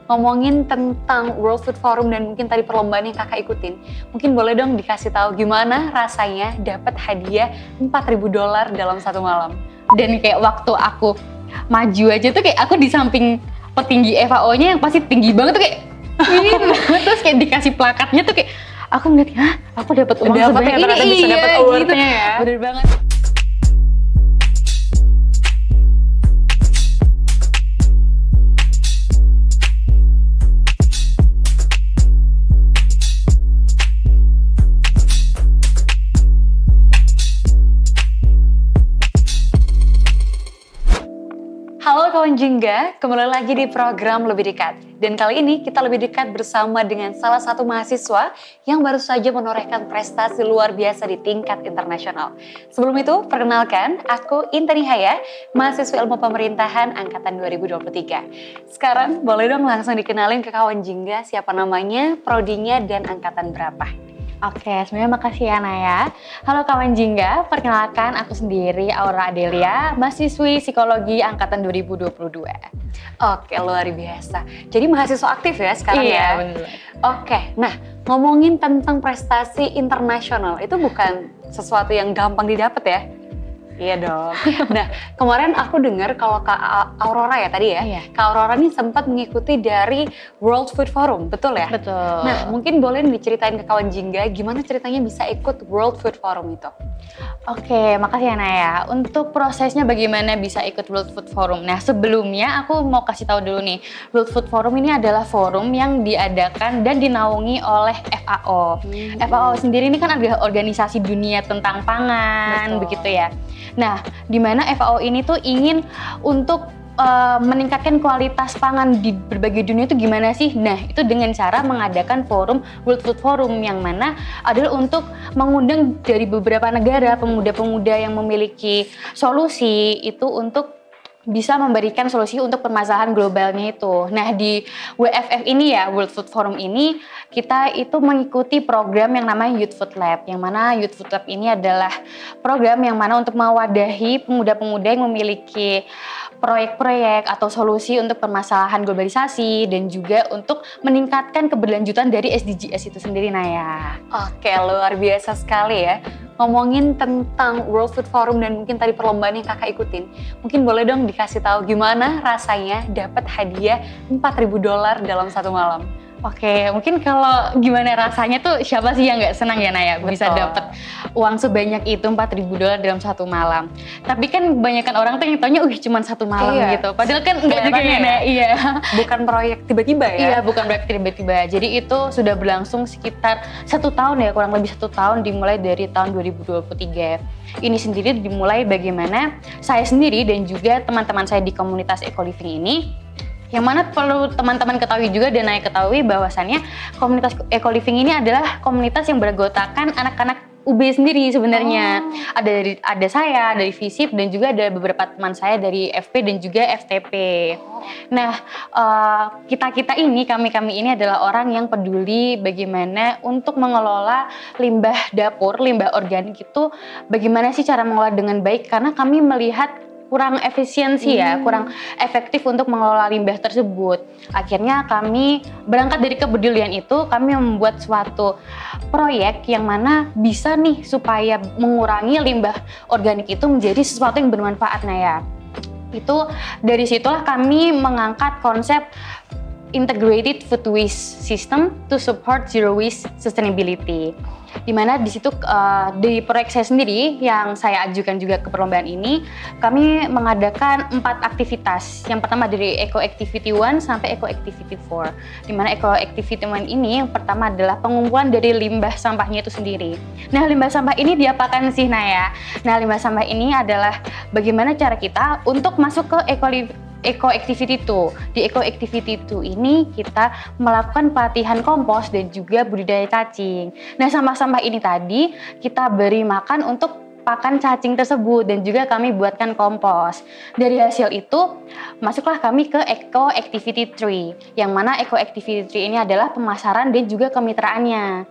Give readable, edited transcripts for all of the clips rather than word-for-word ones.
ngomongin tentang World Food Forum dan mungkin tadi perlombaan yang kakak ikutin, mungkin boleh dong dikasih tahu gimana rasanya dapat hadiah $4.000 dalam satu malam. Dan kayak waktu aku maju aja tuh kayak aku di samping petinggi FAO-nya yang pasti tinggi banget tuh kayak ini terus kayak dikasih plakatnya tuh kayak aku ngeliat, hah aku dapat uang sebanyak ini, bisa dapat award-nya gitu. Ya. Bener banget. Halo kawan Jingga, kembali lagi di program Lebih Dekat. Dan kali ini kita lebih dekat bersama dengan salah satu mahasiswa yang baru saja menorehkan prestasi luar biasa di tingkat internasional. Sebelum itu, perkenalkan, aku Intan Nihaya, mahasiswa Ilmu Pemerintahan Angkatan 2023. Sekarang boleh dong langsung dikenalin ke kawan Jingga siapa namanya, prodinya, dan angkatan berapa. Oke, sebenarnya makasih ya Naya. Halo kawan Jingga, perkenalkan aku sendiri Aura Adelia, mahasiswi Psikologi Angkatan 2022. Oke, luar biasa. Jadi mahasiswa aktif ya sekarang ya? Iya, benar. Oke, nah ngomongin tentang prestasi internasional, itu bukan sesuatu yang gampang didapat ya? Iya dong. Nah, kemarin aku dengar kalau Kak Aurora ya tadi ya, iya. Kak Aurora nih sempat mengikuti dari World Food Forum, betul ya? Betul. Nah, mungkin boleh diceritain ke kawan Jingga gimana ceritanya bisa ikut World Food Forum itu? Oke, makasih ya Naya. Untuk prosesnya bagaimana bisa ikut World Food Forum. Nah, sebelumnya aku mau kasih tahu dulu nih, World Food Forum ini adalah forum yang diadakan dan dinaungi oleh FAO. FAO sendiri ini kan adalah organisasi dunia tentang pangan, begitu ya. Nah, di mana FAO ini tuh ingin untuk meningkatkan kualitas pangan di berbagai dunia itu gimana sih? Nah, itu dengan cara mengadakan forum World Food Forum yang mana adalah untuk mengundang dari beberapa negara pemuda-pemuda yang memiliki solusi itu untuk bisa memberikan solusi untuk permasalahan globalnya itu. Nah, di WFF ini ya, World Food Forum ini, kita itu mengikuti program yang namanya Youth Food Lab. Yang mana Youth Food Lab ini adalah program yang mana untuk mewadahi pemuda-pemuda yang memiliki proyek-proyek atau solusi untuk permasalahan globalisasi dan juga untuk meningkatkan keberlanjutan dari SDGs itu sendiri, Naya. Oke, luar biasa sekali ya. Ngomongin tentang World Food Forum dan mungkin tadi perlombaan yang kakak ikutin, mungkin boleh dong dikasih tahu gimana rasanya dapat hadiah $4.000 dalam satu malam. Oke, mungkin kalau gimana rasanya tuh siapa sih yang nggak senang ya Naya bisa dapat uang sebanyak itu $4.000 dalam satu malam. Tapi kan kebanyakan orang tuh yang taunya cuma satu malam gitu. Padahal kan nggak juga ya Naya. Iya. Bukan proyek tiba-tiba ya? Iya, bukan proyek tiba-tiba. Jadi itu sudah berlangsung sekitar 1 tahun ya, kurang lebih 1 tahun dimulai dari tahun 2023. Ini sendiri dimulai bagaimana saya sendiri dan juga teman-teman saya di komunitas Eco Living ini, yang mana perlu teman-teman ketahui juga dan Naya ketahui bahwasannya komunitas Eco Living ini adalah komunitas yang beranggotakan anak-anak UB sendiri sebenarnya. Ada saya dari FISIP dan juga ada beberapa teman saya dari FP dan juga FTP. Nah, kita ini, kami ini adalah orang yang peduli bagaimana untuk mengelola limbah dapur, limbah organik itu bagaimana sih cara mengelola dengan baik, karena kami melihat kurang efisiensi ya, kurang efektif untuk mengelola limbah tersebut. Akhirnya kami berangkat dari kepedulian itu, kami membuat suatu proyek yang mana bisa nih supaya mengurangi limbah organik itu menjadi sesuatu yang bermanfaat, Naya. Itu dari situlah kami mengangkat konsep Integrated Food Waste System to Support Zero Waste Sustainability. Dimana di situ di proyek saya sendiri yang saya ajukan juga ke perlombaan ini, kami mengadakan 4 aktivitas. Yang pertama dari Eco Activity 1 sampai Eco Activity 4. Dimana Eco Activity 1 ini yang pertama adalah pengumpulan dari limbah sampahnya itu sendiri. Nah, limbah sampah ini diapakan sih Naya? Nah, limbah sampah ini adalah bagaimana cara kita untuk masuk ke Eco Activity 2. Di Eco Activity 2 ini kita melakukan pelatihan kompos dan juga budidaya cacing. Nah, sampah-sampah ini tadi kita beri makan untuk pakan cacing tersebut dan juga kami buatkan kompos. Dari hasil itu masuklah kami ke Eco Activity 3, yang mana Eco Activity 3 ini adalah pemasaran dan juga kemitraannya.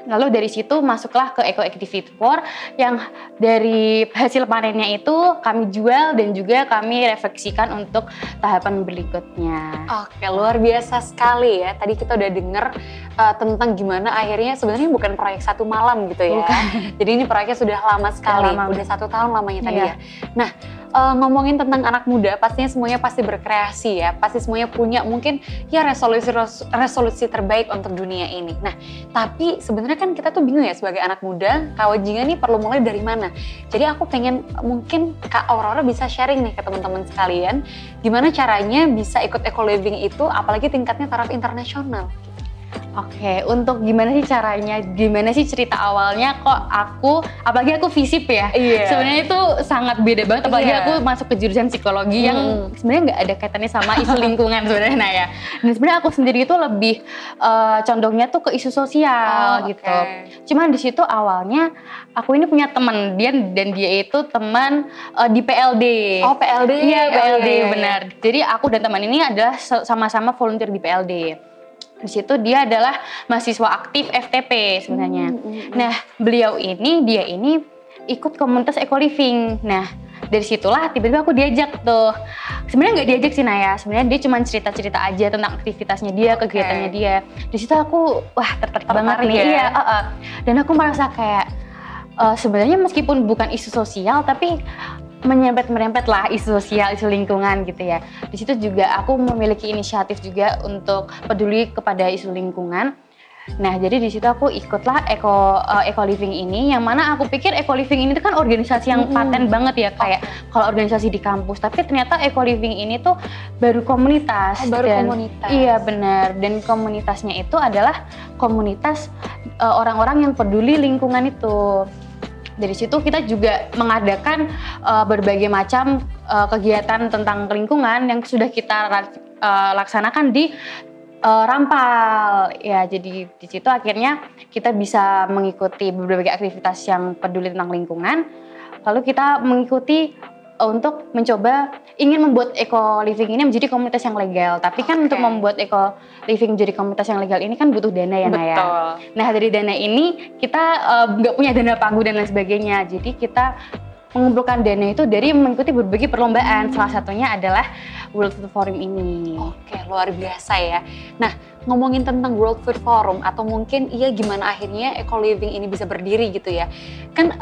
Lalu dari situ masuklah ke Eco Activity 4 yang dari hasil panennya itu kami jual dan juga kami refleksikan untuk tahapan berikutnya. Oke, luar biasa sekali ya. Tadi kita udah denger tentang gimana akhirnya sebenarnya bukan proyek satu malam gitu ya. Bukan. Jadi ini proyeknya sudah lama sekali, udah 1 tahun lamanya tadi ya. Nah, ngomongin tentang anak muda, pastinya semuanya pasti berkreasi ya, pasti semuanya punya mungkin ya resolusi terbaik untuk dunia ini. Nah, tapi sebenarnya kan kita tuh bingung ya sebagai anak muda, Kawajingan nih perlu mulai dari mana? Jadi aku pengen mungkin Kak Aurora bisa sharing nih ke teman-teman sekalian, gimana caranya bisa ikut eco living itu, apalagi tingkatnya taraf internasional. Oke, untuk gimana sih caranya, gimana sih cerita awalnya kok apalagi aku FISIP ya. Sebenarnya itu sangat beda banget, apalagi aku masuk ke jurusan psikologi yang sebenarnya nggak ada kaitannya sama isu lingkungan sebenarnya Naya. Dan sebenarnya aku sendiri itu lebih condongnya tuh ke isu sosial gitu. Cuman di situ awalnya aku ini punya teman dan dia itu teman di PLD. Oh, PLD. Iya, PLD benar. Jadi aku dan teman ini adalah sama-sama volunteer di PLD. Di situ dia adalah mahasiswa aktif FTP sebenarnya. Nah, dia ini ikut komunitas eco living. Nah, dari situlah tiba-tiba aku diajak tuh. Sebenarnya nggak diajak sih Naya. Sebenarnya dia cuma cerita-cerita aja tentang aktivitasnya dia, kegiatannya dia. Di situ aku tertarik banget nih. Ya? Iya, Dan aku merasa kayak sebenarnya meskipun bukan isu sosial tapi merempet lah isu sosial, isu lingkungan gitu ya. Di situ juga aku memiliki inisiatif juga untuk peduli kepada isu lingkungan. Nah, jadi di situ aku ikutlah eco living ini, yang mana aku pikir eco living ini kan organisasi yang paten banget ya, kayak kalau organisasi di kampus. Tapi ternyata eco living ini tuh baru komunitas. Komunitas. Iya benar. Dan komunitasnya itu adalah komunitas orang-orang yang peduli lingkungan itu. Dari situ kita juga mengadakan berbagai macam kegiatan tentang lingkungan yang sudah kita laksanakan di Rampal. Ya, jadi di situ akhirnya kita bisa mengikuti berbagai aktivitas yang peduli tentang lingkungan. Lalu kita mengikuti untuk mencoba ingin membuat eco living ini menjadi komunitas yang legal. Tapi kan untuk membuat eco living menjadi komunitas yang legal ini kan butuh dana ya Naya. Nah, dari dana ini kita nggak punya dana panggung dan lain sebagainya. Jadi kita mengumpulkan dana itu dari mengikuti berbagai perlombaan. Salah satunya adalah World Food Forum ini. Oke, luar biasa ya. Nah, ngomongin tentang World Food Forum atau mungkin gimana akhirnya eco living ini bisa berdiri gitu ya. Kan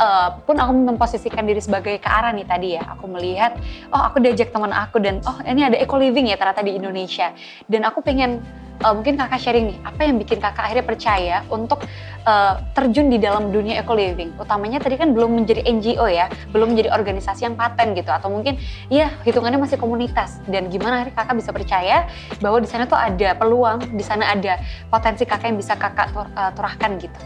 pun aku memposisikan diri sebagai Kak Ara nih tadi ya. Aku melihat, aku diajak teman aku dan ini ada eco living ya ternyata di Indonesia. Dan aku pengen mungkin kakak sharing nih, apa yang bikin kakak akhirnya percaya untuk terjun di dalam dunia eco living? Utamanya tadi kan belum menjadi NGO ya, belum menjadi organisasi yang paten gitu, atau mungkin hitungannya masih komunitas. Dan gimana akhirnya kakak bisa percaya bahwa di sana tuh ada peluang, di sana ada potensi kakak yang bisa kakak turahkan gitu?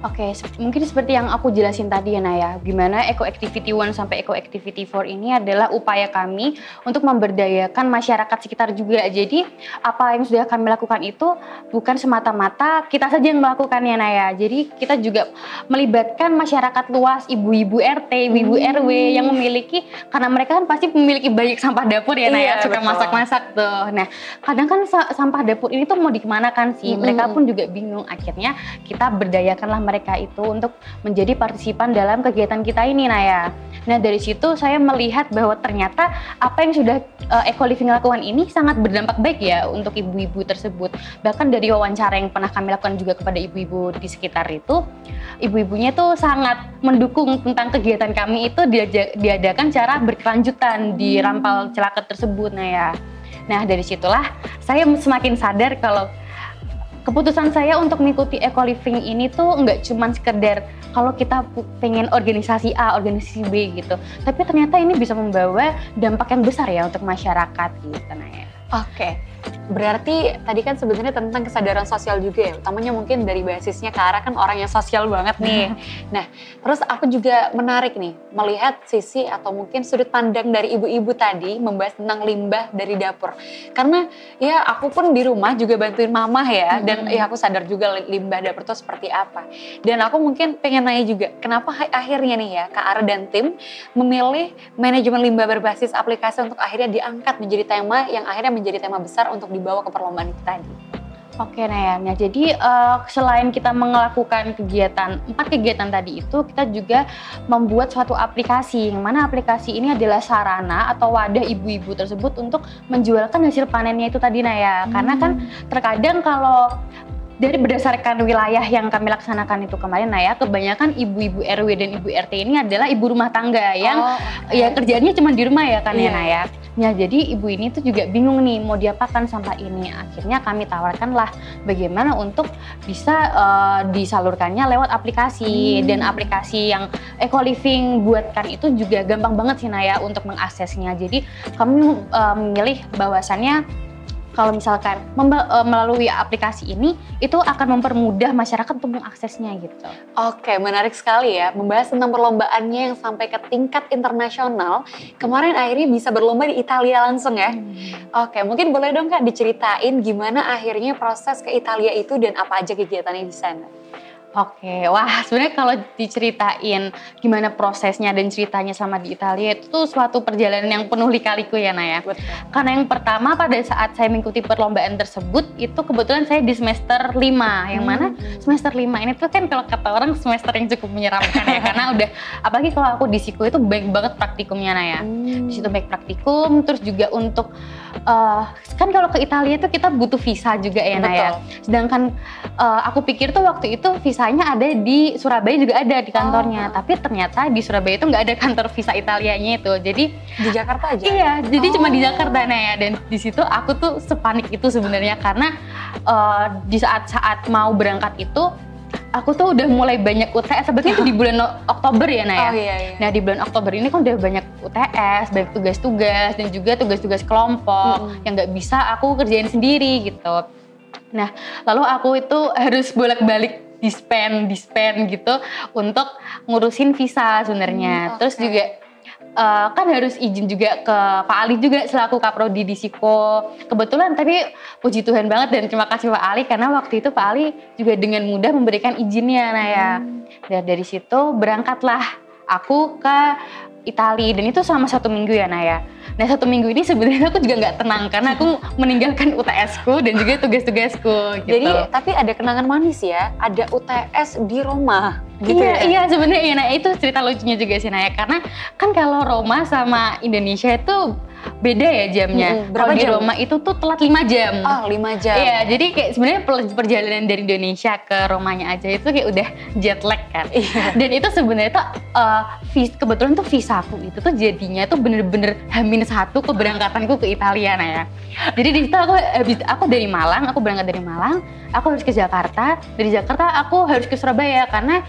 Oke, mungkin seperti yang aku jelasin tadi ya Naya, gimana Eco Activity 1 sampai Eco Activity 4 ini adalah upaya kami untuk memberdayakan masyarakat sekitar juga. Jadi apa yang sudah kami lakukan itu bukan semata-mata kita saja yang melakukannya Naya. Jadi kita juga melibatkan masyarakat luas, ibu-ibu RT, ibu-ibu RW yang memiliki, karena mereka kan pasti memiliki banyak sampah dapur ya Naya, suka masak-masak tuh. Nah, kadang kan sampah dapur ini tuh mau dikemanakan sih? Mereka pun juga bingung. Akhirnya kita berdayakanlah mereka itu untuk menjadi partisipan dalam kegiatan kita ini Naya. Nah, dari situ saya melihat bahwa ternyata apa yang sudah eco living lakukan ini sangat berdampak baik ya untuk ibu-ibu tersebut. Bahkan dari wawancara yang pernah kami lakukan juga kepada ibu-ibu di sekitar itu, ibu-ibunya tuh sangat mendukung tentang kegiatan kami itu diadakan secara berkelanjutan di Rampal Celaket tersebut Naya. Nah, dari situlah saya semakin sadar kalau keputusan saya untuk mengikuti eco living ini tuh nggak cuma sekedar kalau kita pengen organisasi A, organisasi B gitu. Tapi ternyata ini bisa membawa dampak yang besar ya untuk masyarakat gitu Naya. Oke, berarti tadi kan sebenarnya tentang kesadaran sosial juga ya, utamanya mungkin dari basisnya Kak Ara kan orang yang sosial banget nih. Nah, terus aku juga menarik nih, melihat sisi atau mungkin sudut pandang dari ibu-ibu tadi membahas tentang limbah dari dapur. Karena ya aku pun di rumah juga bantuin mama ya, dan ya aku sadar juga limbah dapur itu seperti apa. Dan aku mungkin pengen nanya juga, kenapa akhirnya nih ya Kak Ara dan tim memilih manajemen limbah berbasis aplikasi untuk akhirnya diangkat menjadi tema yang akhirnya menjadi tema besar untuk dibawa ke perlombaan itu tadi? Oke Naya, nah jadi selain kita melakukan kegiatan, 4 kegiatan tadi itu, kita juga membuat suatu aplikasi, yang mana aplikasi ini adalah sarana atau wadah ibu-ibu tersebut untuk menjualkan hasil panennya itu tadi Naya. Karena kan terkadang kalau dari berdasarkan wilayah yang kami laksanakan itu kemarin Naya, kebanyakan ibu-ibu RW dan ibu RT ini adalah ibu rumah tangga yang ya kerjaannya cuma di rumah ya kan ya Naya. Ya jadi ibu ini tuh juga bingung nih mau diapakan sampah ini. Akhirnya kami tawarkan lah bagaimana untuk bisa disalurkannya lewat aplikasi. Dan aplikasi yang Eco Living buatkan itu juga gampang banget sih Naya untuk mengaksesnya. Jadi kami memilih bahwasannya kalau misalkan melalui aplikasi ini itu akan mempermudah masyarakat untuk mengaksesnya gitu. Oke, menarik sekali ya membahas tentang perlombaannya yang sampai ke tingkat internasional. Kemarin akhirnya bisa berlomba di Italia langsung ya. Oke, mungkin boleh dong Kak diceritain gimana akhirnya proses ke Italia itu dan apa aja kegiatannya di sana. Oke, wah sebenarnya kalau diceritain gimana prosesnya dan ceritanya sama di Italia itu tuh suatu perjalanan yang penuh lika-liku ya Naya. Karena yang pertama pada saat saya mengikuti perlombaan tersebut itu kebetulan saya di semester 5, yang mana semester 5 ini tuh kan kalau kata orang semester yang cukup menyeramkan ya, karena udah apalagi kalau aku di Siko itu banyak banget praktikumnya Naya. Di situ baik praktikum, terus juga untuk kan kalau ke Italia tuh kita butuh visa juga ya Naya. Sedangkan aku pikir tuh waktu itu visanya ada di Surabaya juga ada di kantornya, tapi ternyata di Surabaya itu nggak ada kantor visa Italianya itu. Jadi di Jakarta aja? Iya, jadi cuma di Jakarta Naya. Dan di situ aku tuh sepanik itu sebenarnya karena di saat-saat mau berangkat itu aku tuh udah mulai banyak UTS, sebetulnya itu di bulan Oktober ya Naya. Nah di bulan Oktober ini kan udah banyak UTS, banyak tugas-tugas dan juga tugas-tugas kelompok yang nggak bisa aku kerjain sendiri gitu. Nah lalu aku itu harus bolak-balik dispen gitu untuk ngurusin visa sebenarnya. Terus juga kan harus izin juga ke Pak Ali juga selaku Kaprodi di Siko. Kebetulan tapi puji Tuhan banget dan terima kasih Pak Ali karena waktu itu Pak Ali juga dengan mudah memberikan izinnya Naya. Dan dari situ berangkatlah aku ke Italia dan itu selama 1 minggu ya Naya. Nah 1 minggu ini sebenarnya aku juga nggak tenang karena aku meninggalkan UTS-ku dan juga tugas-tugasku gitu. Jadi tapi ada kenangan manis ya, ada UTS di Roma gitu iya, ya? Iya sebenarnya nah itu cerita lucunya juga sih Naya, karena kan kalau Roma sama Indonesia itu beda ya jamnya. Berapa jam? Di jam? Roma itu tuh telat 5 jam. Oh 5 jam. Iya, jadi kayak sebenarnya perjalanan dari Indonesia ke Romanya aja itu kayak udah jet lag kan. Dan itu sebenarnya tuh kebetulan tuh visaku itu tuh jadinya tuh bener-bener H-1 keberangkatanku ke Italia Naya. Jadi di situ aku dari Malang, aku berangkat dari Malang, aku harus ke Jakarta, dari Jakarta aku harus ke Surabaya karena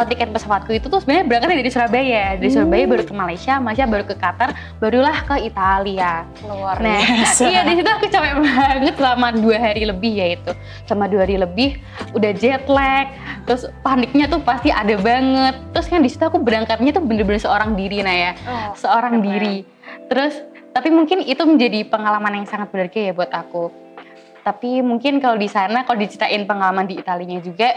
tiket pesawatku itu tuh sebenarnya berangkatnya dari Surabaya. Dari Surabaya baru ke Malaysia baru ke Qatar, barulah ke Italia. Luar nah, biasa. Iya di situ aku capek banget selama 2 hari lebih ya itu. Selama 2 hari lebih udah jet lag, terus paniknya tuh pasti ada banget. Terus kan di situ aku berangkatnya tuh bener-bener seorang diri Naya. Seorang diri. Terus tapi mungkin itu menjadi pengalaman yang sangat berharga ya buat aku. Tapi mungkin kalau di sana, kalau diceritain pengalaman di Italinya juga,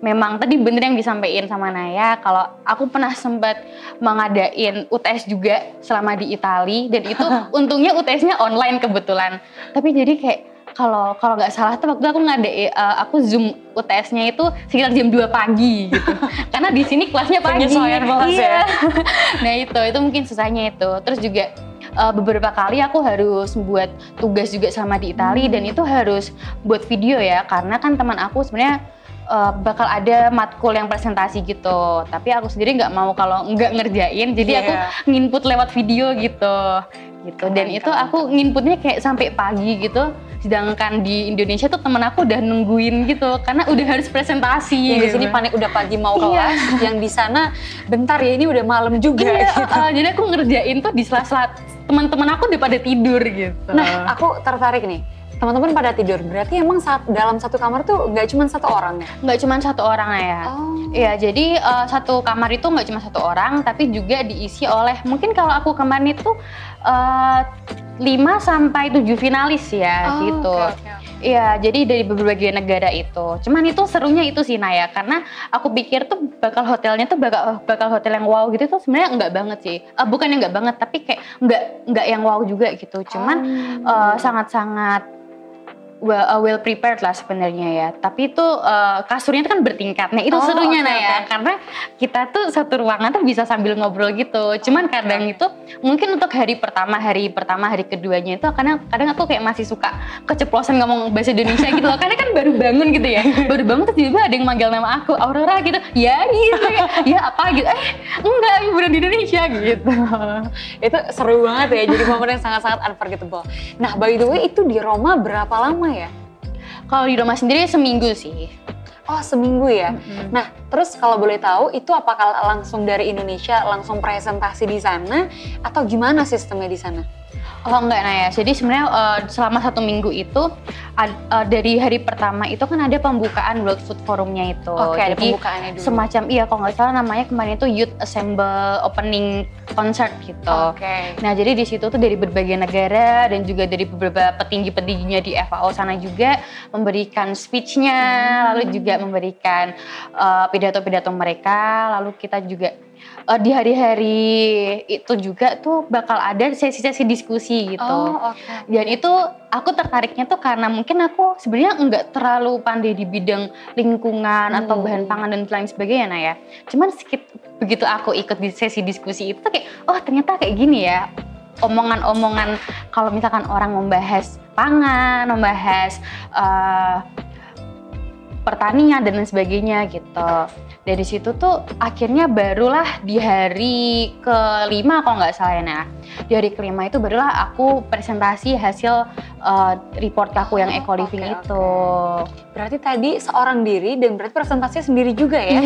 memang tadi bener yang disampaikan sama Naya, kalau aku pernah sempat mengadain UTS juga selama di Itali, dan itu untungnya UTS-nya online kebetulan. Tapi jadi kayak kalau nggak salah tuh waktu aku aku Zoom UTS-nya itu sekitar jam 2 pagi gitu. Karena di sini kelasnya pagi. Iya. Nah itu mungkin susahnya itu. Terus juga beberapa kali aku harus buat tugas juga sama di Italia dan itu harus buat video ya, karena kan teman aku sebenarnya bakal ada matkul yang presentasi gitu, tapi aku sendiri nggak mau kalau nggak ngerjain, jadi aku nginput lewat video gitu. Dan itu aku nginputnya kayak sampai pagi gitu, sedangkan di Indonesia tuh temen aku udah nungguin gitu karena udah harus presentasi. Yang di sini panik udah pagi mau kelas, yang di sana bentar ya ini udah malam juga. Gitu. Jadi aku ngerjain tuh di sela-sela teman-teman aku udah pada tidur gitu. Nah, aku tertarik nih. Teman-teman pada tidur, berarti emang dalam satu kamar tuh nggak cuma 1 orang ya? Nggak cuma 1 orang ya. Iya, jadi satu kamar itu nggak cuma 1 orang, tapi juga diisi oleh, mungkin kalau aku kemarin itu 5 sampai 7 finalis ya gitu. Iya, jadi dari berbagai negara itu. Cuman itu serunya itu sih Naya, karena aku pikir tuh hotelnya tuh bakal hotel yang wow gitu tuh sebenarnya enggak banget sih. Bukan yang enggak banget, tapi kayak enggak yang wow juga gitu. Cuman sangat-sangat well prepared lah sebenarnya ya. Tapi itu kasurnya itu kan bertingkat. Nah itu serunya ya. Karena kita tuh satu ruangan tuh bisa sambil ngobrol gitu. Cuman kadang itu mungkin untuk hari pertama, hari keduanya itu kadang aku kayak masih suka keceplosan ngomong bahasa Indonesia gitu loh. Karena kan baru bangun gitu ya. Baru bangun terus tiba-tiba ada yang manggil nama aku, Aurora gitu. Ya gitu ya apa gitu. Enggak, beneran di Indonesia gitu. Itu seru banget ya. Jadi momen yang sangat-sangat unforgettable. Nah by the way itu di Roma berapa lama ya? Kalau di Roma sendiri seminggu sih. Oh seminggu ya? Nah terus kalau boleh tahu itu apakah langsung dari Indonesia langsung presentasi di sana atau gimana sistemnya di sana? Oh enggak Naya, jadi sebenarnya selama 1 minggu itu dari hari pertama itu kan ada pembukaan World Food Forumnya itu. Oke, ada jadi pembukaannya dulu. Semacam kalau nggak salah namanya kemarin itu Youth Assemble Opening Concert gitu. Oke. Nah jadi di situ tuh dari berbagai negara dan juga dari beberapa petinggi-petingginya di FAO sana juga memberikan speech-nya, lalu juga memberikan pidato-pidato mereka, lalu kita juga di hari-hari itu juga tuh bakal ada sesi-sesi diskusi gitu. Dan itu aku tertariknya tuh karena mungkin aku sebenarnya nggak terlalu pandai di bidang lingkungan atau bahan pangan dan lain sebagainya Nah ya. Cuman begitu aku ikut di sesi diskusi itu tuh kayak ternyata kayak gini ya. Omongan-omongan kalau misalkan orang membahas pangan, membahas pertanian dan lain sebagainya gitu. Dari situ tuh akhirnya barulah di hari ke-5 kalau nggak salah ya Nah. Di hari ke-5 itu barulah aku presentasi hasil report aku yang eco living itu. Berarti tadi seorang diri dan berarti presentasinya sendiri juga ya?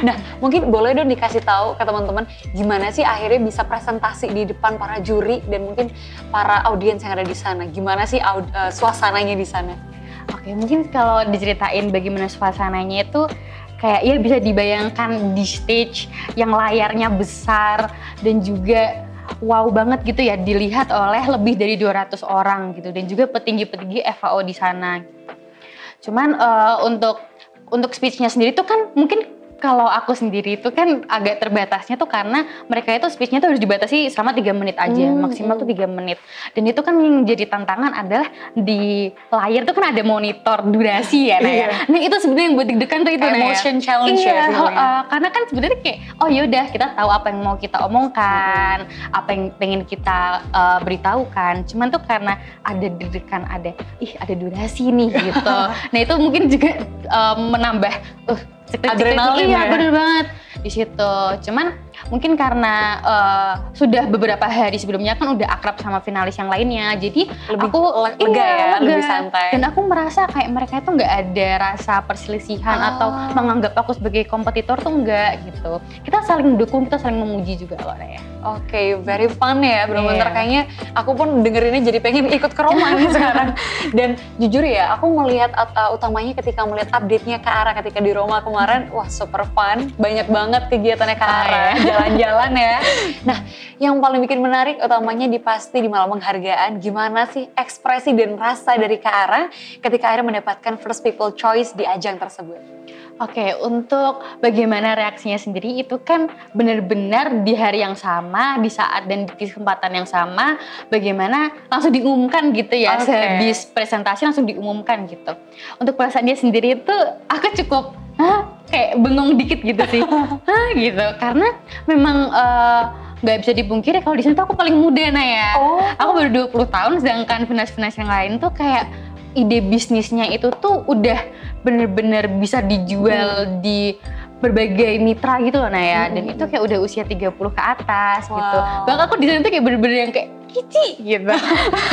Nah mungkin boleh dong dikasih tahu ke teman-teman gimana sih akhirnya bisa presentasi di depan para juri dan mungkin para audiens yang ada di sana. Gimana sih suasananya di sana? Oke, mungkin kalau diceritain bagaimana suasananya itu kayak ya bisa dibayangkan di stage yang layarnya besar dan juga wow banget gitu ya dilihat oleh lebih dari 200 orang gitu dan juga petinggi-petinggi FAO di sana. Cuman untuk speech-nya sendiri tuh kan mungkin kalau aku sendiri itu kan agak terbatasnya tuh karena mereka itu speech-nya tuh harus dibatasi selama 3 menit aja, maksimal tuh 3 menit. Dan itu kan yang jadi tantangan adalah di layar tuh kan ada monitor durasi ya Naya. Nah itu sebenarnya yang buat deg-degan tuh itu Naya. Emotion challenge ya. Karena kan sebenarnya kayak yaudah kita tahu apa yang mau kita omongkan, apa yang pengen kita beritahukan. Cuman tuh karena ada deg-degan, ada durasi nih gitu. Nah itu mungkin juga menambah adrenalin ya. Iya bener banget di situ. Cuman mungkin karena sudah beberapa hari sebelumnya kan udah akrab sama finalis yang lainnya, jadi aku lega, lebih santai. Dan aku merasa kayak mereka itu nggak ada rasa perselisihan atau menganggap aku sebagai kompetitor tuh enggak gitu. Kita saling mendukung, kita saling memuji juga loh ya. Oke, very fun ya, bener-bener kayaknya aku pun dengerinnya jadi pengen ikut ke Roma nih sekarang. Dan jujur ya, aku melihat utamanya ketika melihat update-nya Kak Ara ketika di Roma kemarin, wah super fun, banyak banget kegiatannya Kak Ara, jalan-jalan ya. Nah, yang paling bikin menarik utamanya pasti di malam penghargaan, gimana sih ekspresi dan rasa dari Kak Ara ketika akhirnya mendapatkan First People Choice di ajang tersebut? Oke, untuk bagaimana reaksinya sendiri itu kan benar-benar di hari yang sama, di saat dan di kesempatan yang sama, bagaimana langsung diumumkan gitu ya, sehabis presentasi langsung diumumkan gitu. Untuk perasaan dia sendiri itu aku cukup kayak bengong dikit gitu sih, gitu, karena memang nggak bisa dipungkiri kalau di sini tuh aku paling muda Naya. Aku baru 20 tahun, sedangkan finalis-finalis yang lain tuh kayak ide bisnisnya itu tuh udah bener-bener bisa dijual di berbagai mitra gitu loh Naya. Dan itu kayak udah usia 30 ke atas gitu. Bahkan aku di sana tuh kayak bener-bener yang kayak kici gitu.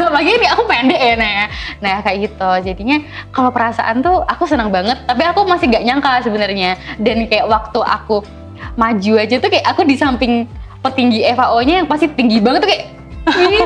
Apalagi ini aku pendek ya Naya. Nah kayak gitu. Jadinya kalau perasaan tuh aku senang banget. Tapi aku masih gak nyangka sebenarnya. Dan kayak waktu aku maju aja tuh kayak aku di samping petinggi FAO-nya yang pasti tinggi banget tuh kayak ini.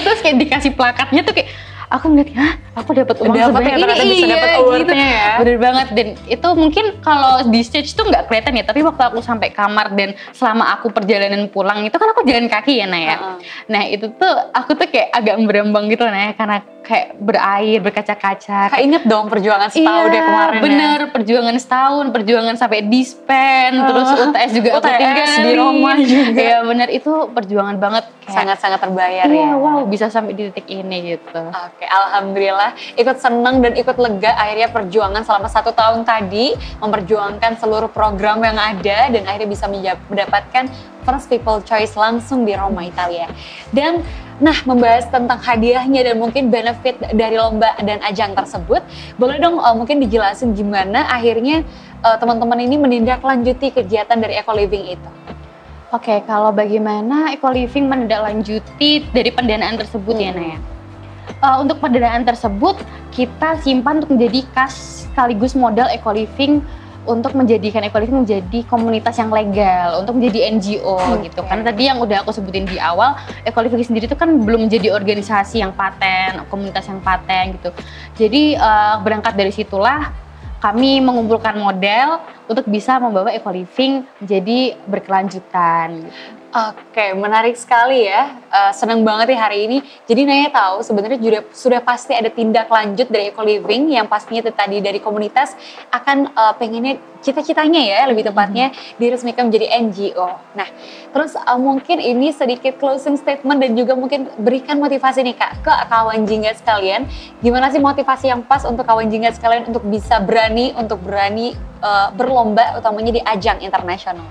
Terus kayak dikasih plakatnya tuh kayak aku ngeliat, aku dapat uang sebanyak ini, bisa dapat award-nya gitu. ya. Bener banget, dan itu mungkin kalau di stage tuh nggak kelihatan ya, tapi waktu aku sampai kamar dan selama aku perjalanan pulang itu kan aku jalan kaki ya Naya. Nah itu tuh aku tuh kayak agak berembang gitu Naya, karena kayak berair, berkaca-kaca. Kayak inget dong perjuangan setahun ya kemarin bener, ya. Perjuangan setahun, perjuangan sampai dispen, terus UTS juga aku tinggalin. Di Roma juga. Iya bener, itu perjuangan banget. Sangat-sangat terbayar ya. ya. Wow, bisa sampai di titik ini gitu. Oke, alhamdulillah ikut senang dan ikut lega akhirnya perjuangan selama 1 tahun tadi memperjuangkan seluruh program yang ada dan akhirnya bisa mendapatkan First People Choice langsung di Roma, Italia. Dan nah, membahas tentang hadiahnya dan mungkin benefit dari lomba dan ajang tersebut, boleh dong mungkin dijelasin gimana akhirnya teman-teman ini menindaklanjuti kegiatan dari Eco Living itu? Oke, kalau bagaimana Eco Living menindaklanjuti dari pendanaan tersebut ya Naya? Untuk pendanaan tersebut kita simpan untuk menjadi kas sekaligus modal Eco Living untuk menjadikan Eco Living menjadi komunitas yang legal, untuk menjadi NGO gitu. Karena tadi yang udah aku sebutin di awal, Eco Living sendiri itu kan belum menjadi organisasi yang paten, komunitas yang paten gitu. Jadi berangkat dari situlah kami mengumpulkan modal untuk bisa membawa Eco Living menjadi berkelanjutan gitu. Oke, menarik sekali ya. Senang banget ya hari ini. Jadi Naya tahu sebenarnya sudah pasti ada tindak lanjut dari Eco Living yang pastinya itu tadi dari komunitas akan pengennya cita-citanya ya lebih tepatnya diresmikan menjadi NGO. Nah, terus mungkin ini sedikit closing statement dan juga mungkin berikan motivasi nih Kak ke kawan jingga sekalian. Gimana sih motivasi yang pas untuk kawan jingga sekalian untuk bisa berani berlomba utamanya di ajang internasional?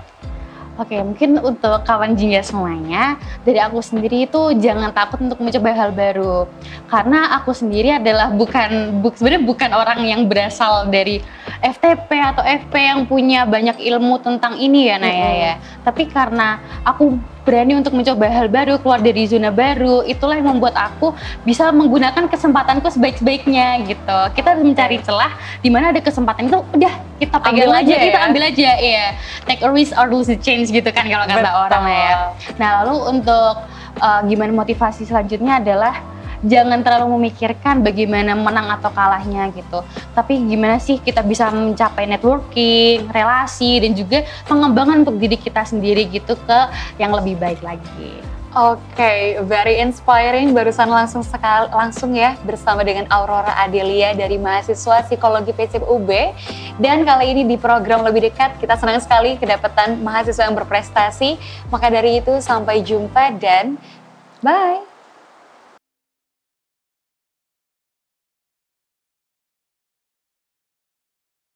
Oke, mungkin untuk kawan jingga semuanya, dari aku sendiri itu jangan takut untuk mencoba hal baru. Karena aku sendiri adalah sebenarnya bukan orang yang berasal dari FTP atau FP yang punya banyak ilmu tentang ini ya Naya ya. Tapi karena aku berani untuk mencoba hal baru, keluar dari zona baru, itulah yang membuat aku bisa menggunakan kesempatanku sebaik-baiknya gitu. Kita harus mencari celah di mana ada kesempatan itu, udah kita pegang aja, kita ambil aja ya. Take a risk or lose a chance gitu kan kalau kata orang ya. Nah, lalu untuk gimana motivasi selanjutnya adalah jangan terlalu memikirkan bagaimana menang atau kalahnya gitu. Tapi gimana sih kita bisa mencapai networking, relasi, dan juga pengembangan untuk diri kita sendiri gitu ke yang lebih baik lagi. Oke, very inspiring. Barusan langsung ya bersama dengan Aurora Adelia dari mahasiswa Psikologi FISIP UB. Dan kali ini di program Lebih Dekat kita senang sekali kedapatan mahasiswa yang berprestasi. Maka dari itu sampai jumpa dan bye.